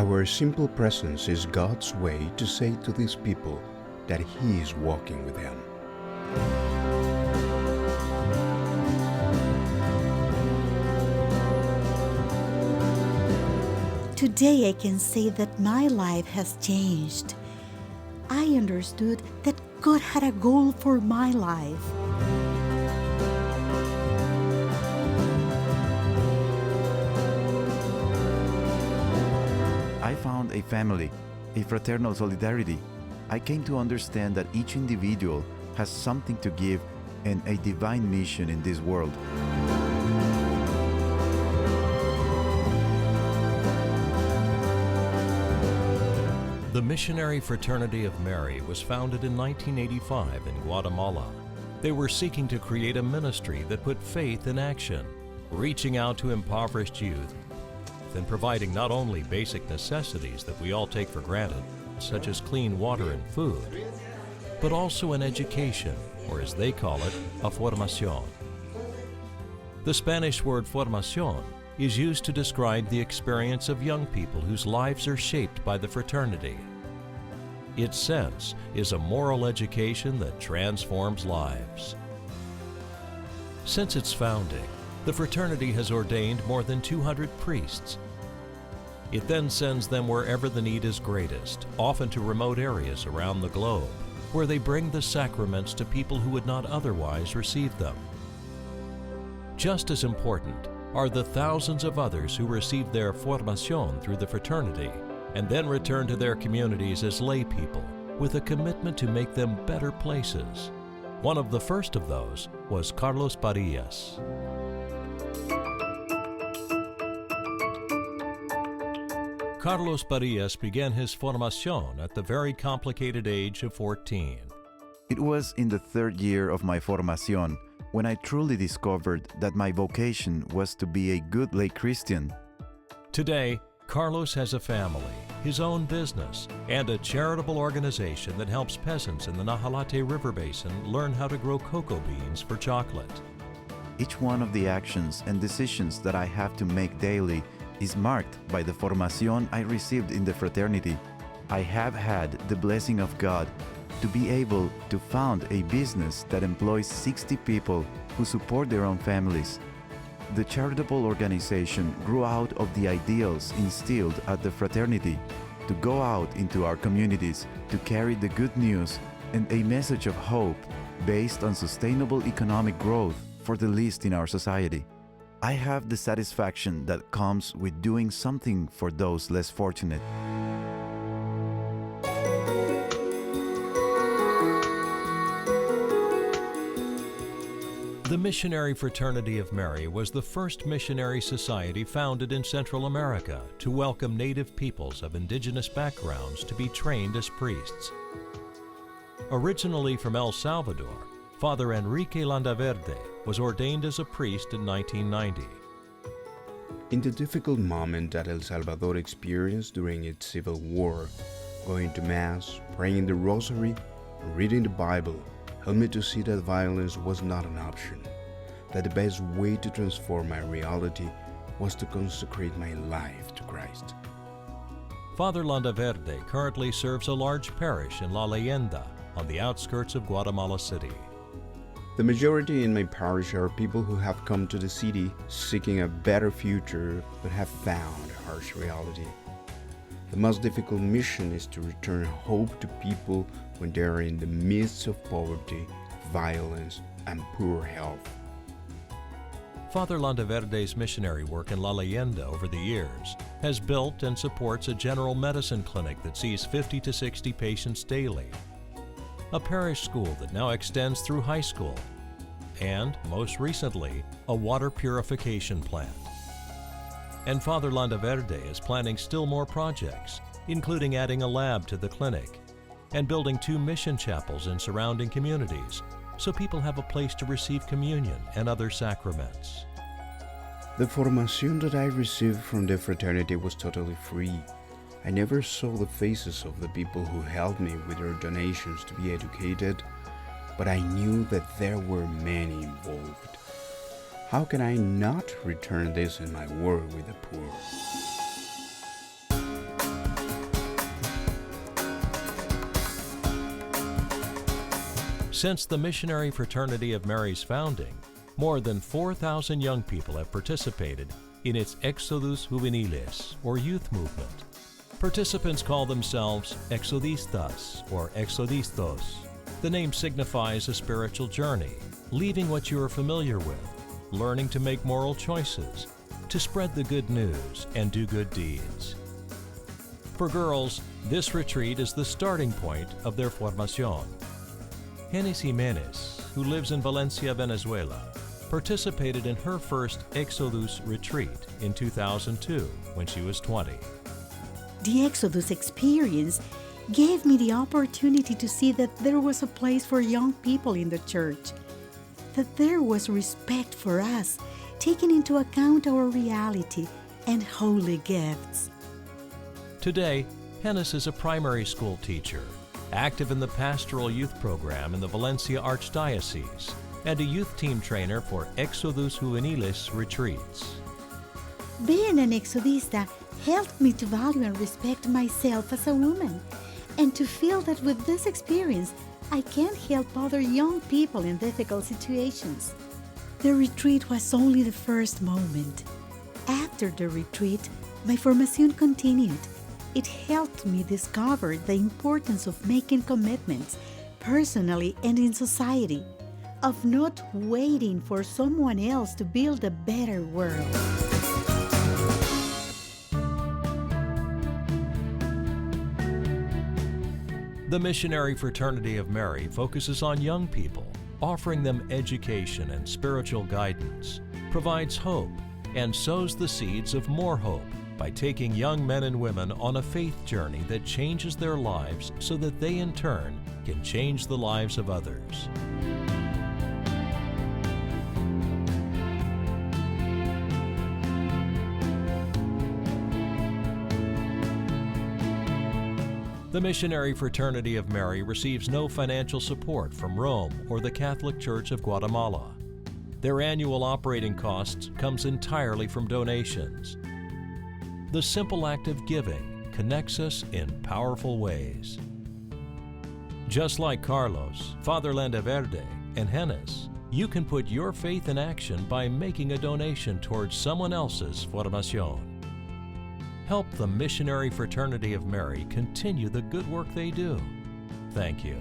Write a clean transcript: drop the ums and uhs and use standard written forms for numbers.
Our simple presence is God's way to say to these people that He is walking with them. Today I can say that my life has changed. I understood that God had a goal for my life. I found a family, a fraternal solidarity. I came to understand that each individual has something to give and a divine mission in this world. The Missionary Fraternity of Mary was founded in 1985 in Guatemala. They were seeking to create a ministry that put faith in action, reaching out to impoverished youth and providing not only basic necessities that we all take for granted, such as clean water and food, but also an education, or as they call it, a formación. The Spanish word formación is used to describe the experience of young people whose lives are shaped by the fraternity. Its sense is a moral education that transforms lives. Since its founding, the fraternity has ordained more than 200 priests. It then sends them wherever the need is greatest, often to remote areas around the globe, where they bring the sacraments to people who would not otherwise receive them. Just as important are the thousands of others who receive their formación through the fraternity and then return to their communities as lay people with a commitment to make them better places. One of the first of those was Carlos Barillas. Carlos Barillas began his formación at the very complicated age of 14. It was in the third year of my formación when I truly discovered that my vocation was to be a good lay Christian. Today, Carlos has a family, his own business, and a charitable organization that helps peasants in the Nahalate River Basin learn how to grow cocoa beans for chocolate. Each one of the actions and decisions that I have to make daily is marked by the formación I received in the fraternity. I have had the blessing of God to be able to found a business that employs 60 people who support their own families. The charitable organization grew out of the ideals instilled at the fraternity to go out into our communities to carry the good news and a message of hope based on sustainable economic growth for the least in our society. I have the satisfaction that comes with doing something for those less fortunate. The Missionary Fraternity of Mary was the first missionary society founded in Central America to welcome native peoples of indigenous backgrounds to be trained as priests. Originally from El Salvador, Father Enrique Landaverde was ordained as a priest in 1990. In the difficult moment that El Salvador experienced during its civil war, going to Mass, praying the Rosary, and reading the Bible helped me to see that violence was not an option, that the best way to transform my reality was to consecrate my life to Christ. Father Landaverde currently serves a large parish in La Leyenda on the outskirts of Guatemala City. The majority in my parish are people who have come to the city seeking a better future but have found a harsh reality. The most difficult mission is to return hope to people when they are in the midst of poverty, violence, and poor health. Father Landaverde's missionary work in La Leyenda over the years has built and supports a general medicine clinic that sees 50 to 60 patients daily, a parish school that now extends through high school, and, most recently, a water purification plant. And Father Landaverde is planning still more projects, including adding a lab to the clinic and building 2 mission chapels in surrounding communities so people have a place to receive communion and other sacraments. The formación that I received from the fraternity was totally free. I never saw the faces of the people who helped me with their donations to be educated, but I knew that there were many involved. How can I not return this in my work with the poor? Since the Missionary Fraternity of Mary's founding, more than 4,000 young people have participated in its Exodus Juveniles, or youth movement. Participants call themselves Exodistas or Exodistos. The name signifies a spiritual journey, leaving what you are familiar with, learning to make moral choices, to spread the good news and do good deeds. For girls, this retreat is the starting point of their formación. Genis Jimenez, who lives in Valencia, Venezuela, participated in her first Exodus retreat in 2002 when she was 20. The Exodus experience gave me the opportunity to see that there was a place for young people in the church, that there was respect for us, taking into account our reality and holy gifts. Today, Genis is a primary school teacher, active in the pastoral youth program in the Valencia Archdiocese, and a youth team trainer for Exodus Juveniles retreats. Being an Exodista helped me to value and respect myself as a woman, and to feel that with this experience, I can help other young people in difficult situations. The retreat was only the first moment. After the retreat, my formación continued. It helped me discover the importance of making commitments, personally and in society, of not waiting for someone else to build a better world. The Missionary Fraternity of Mary focuses on young people, offering them education and spiritual guidance, provides hope, and sows the seeds of more hope by taking young men and women on a faith journey that changes their lives so that they in turn can change the lives of others. The Missionary Fraternity of Mary receives no financial support from Rome or the Catholic Church of Guatemala. Their annual operating costs comes entirely from donations. The simple act of giving connects us in powerful ways. Just like Carlos, Father Landaverde, and Genis, you can put your faith in action by making a donation towards someone else's formación. Help the Missionary Fraternity of Mary continue the good work they do. Thank you.